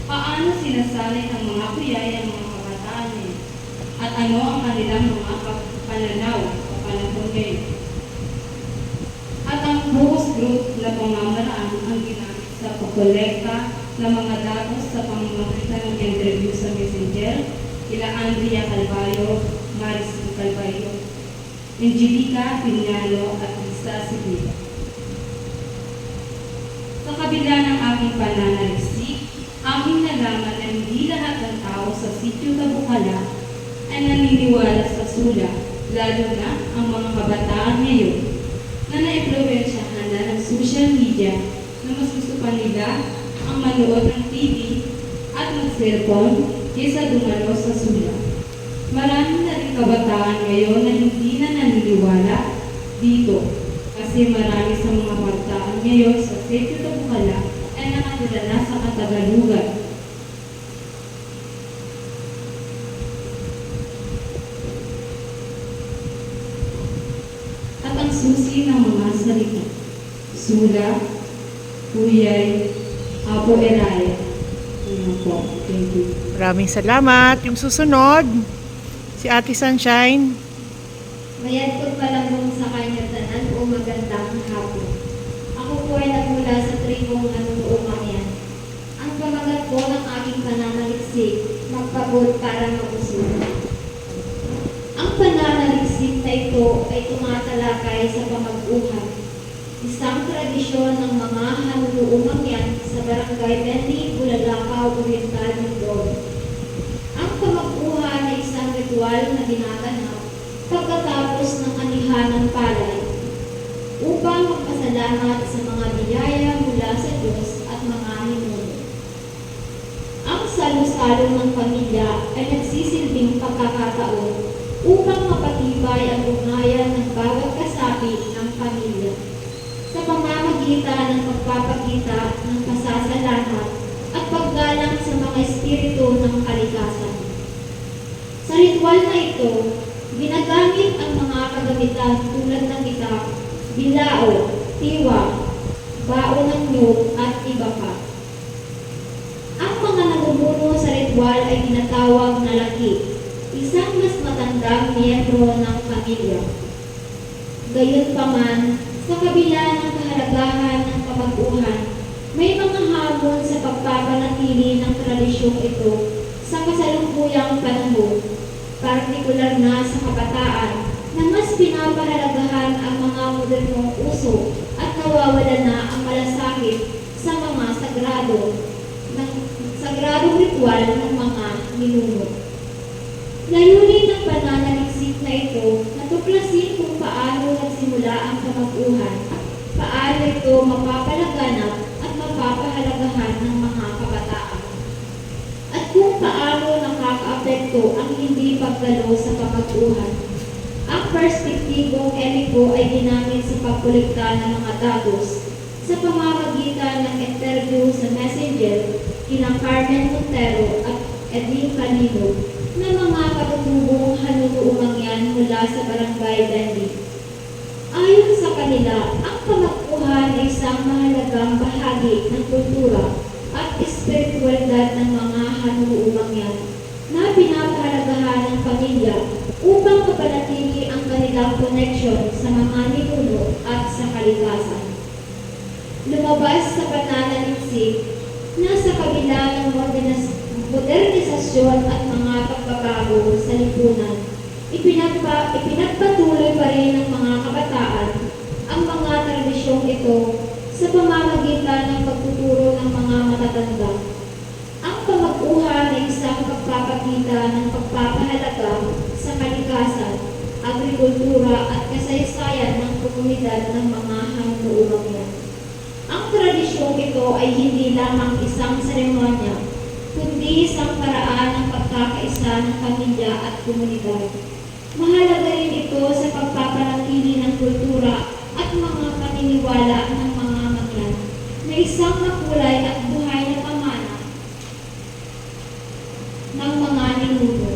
Paano sinasanay ng mga kuyay ang mga kabataan niya? At ano ang kanilang mga pananaw sa panahon ngayon? At ang focus group na pamamaraan ang ginamit sa pagkolekta ng mga datos sa pamamagitan ng interview sa Messenger kila Andrea Calvario, Maris Calvario, Angelica Piñalo at Lisa Sibila. Sa kabila ng aking pananaliksik, aming nalaman na hindi lahat ng tao sa sitio Tabukala ay naniniwala sa sula, lalo na ang mga kabataan ngayon na naimpluwensyahan na ng social media na mas gusto pa nila ang manood ng TV at mag-cellphone kaysa dumalo sa sula. Marami na rin kabataan ngayon na hindi na naniniwala dito kasi marami sa mga kabataan ngayon sa sitio Tabukala ay nakatira na sa Katagalugan. At ang susi ng mga salita, sula, kuyay, apo eraya. Ayan po. Thank you. Maraming salamat. Yung susunod, si Ate Sunshine. Mayad ko palambong sa kanya tanan o magandang hapon. Ako po ay nagmula sa tribong nanunuumang yan. Ang pamagat po ng aking pananaliksik, magpagod para mag-usul. Ang pananaliksik na ito ay tumatalakay sa pamag-uhan, isang tradisyon ng mga nanunuumang yan sa Barangay Bendy, Bulalakaw, Oriental, Mindoro. Ang pamag-uhan ay isang ritual na ginaganap pagkatapos ng anihan ng palay upang magpasalamat sa mga biyaya mula sa Diyos at mga ninuno. Ang salo-salo ng pamilya ay nagsisilbing pagkakataon upang mapatibay ang ugnayan ng bawat kasapi ng pamilya sa pamamagitan ng pagpapakita ng pasasalamat at paggalang sa mga espiritu ng kalikasan. Sa ritual na ito, ginagamit ang mga kagamitan tulad ng itak, bilao, tiwa, baon ng nyug at iba pa. Ang mga namumuno sa ritual ay tinatawag na laki, isang mas matandang miyembro ng pamilya. Gayunpaman, sa kabila ng kahalagahan ng pamag-uhan, may mga hamon sa pagpapanatili ng tradisyong ito sa kasalukuyang panahon, partikular na sa kabataan na mas pinapahalagahan ang mga modernong uso at nawawala na ang malasakit sa mga sagradong ritual ng mga ninuno. Layunin ng pananaliksik na ito na tuklasin kung paano nagsimula ang pamag-uhan, paano ito mapapalaganap at mapapahalagahan ng mga kabataan, at kung paano nakakaapekto ang hindi pagdalo sa pamag-uhan. Ang perspektibong eliko ay ginamit sa pagkolekta ng mga datos sa pamamagitan ng interview sa Messenger kina Carmen Montero at Edwin Canino na mga katutubong hanunuumang yan mula sa Barangay Bendy. Ayon sa kanila, ang pamag-uhan ay isang mahalagang bahagi ng kultura at espiritualidad ng mga hanunuumang yan na pinapahalagahan ng pamilya upang mapanatili ang kanilang koneksyon sa mga ninuno at sa kalikasan. Lumabas sa pananaliksik na sa kabila ng modernisasyon at mga pagbabago sa lipunan, ipinagpatuloy pa rin ng mga kabataan ang mga tradisyong ito sa pamamagitan ng pagtuturo ng mga matatanda. Ang pamag-uhan ay isang pagpapakita ng pagpapahalaga sa kalikasan, agrikultura at kasaysayan ng komunidad ng mga hanunuumang yan. Ang tradisyong ito ay hindi lamang isang seremonya, kundi isang paraan ng pagkakaisa ng pamilya at komunidad. Mahalaga rin ito sa pagpapanatili ng kultura at mga paniniwala ng mga mangyan na isang makulay at buhay na pamana ng mga ninuno.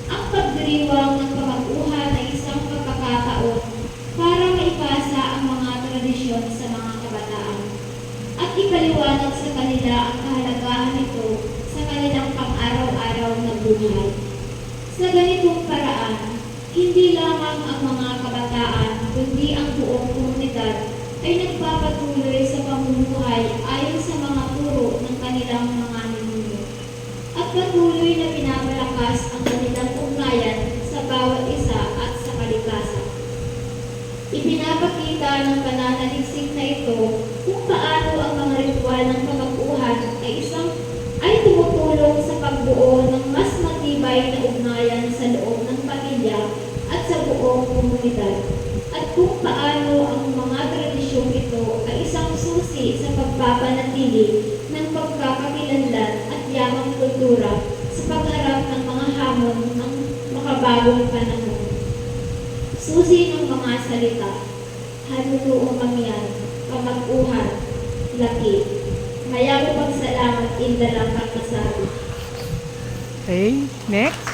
Ang pagdiriwang ng pamag-uhan ay isang pagkakataon para maipasa ang mga tradisyon sa mga kabataan at ipaliwanag sa kanila ang kahalagahan nito sa buhay. Sa ganitong paraan, hindi lamang ang mga kabataan, kundi ang buong komunidad ay nagpapatuloy sa pamumuhay ayon sa mga turo ng kanilang mga ninuno. At patuloy na pinapalakas ang kanilang ugnayan sa bawat isa at sa kalikasan. Ipinapakita ng pananaliksik na ito kung paano ang mga ritual ng pamag-uhan ay tumutulong sa pagbuo ng mas matibay na ugnayan sa loob ng pamilya at sa buong komunidad. At kung paano ang mga tradisyong ito ay isang susi sa pagpapanatili ng pagkakakilanlan at yamang kultura sa pagharap ng mga hamon ng makabagong panahon. Susi ng mga salita, hanunuong mangyan, pamag-uhan, laki. Maya ko pagsalamat in dalang pagkasabi. Okay, next.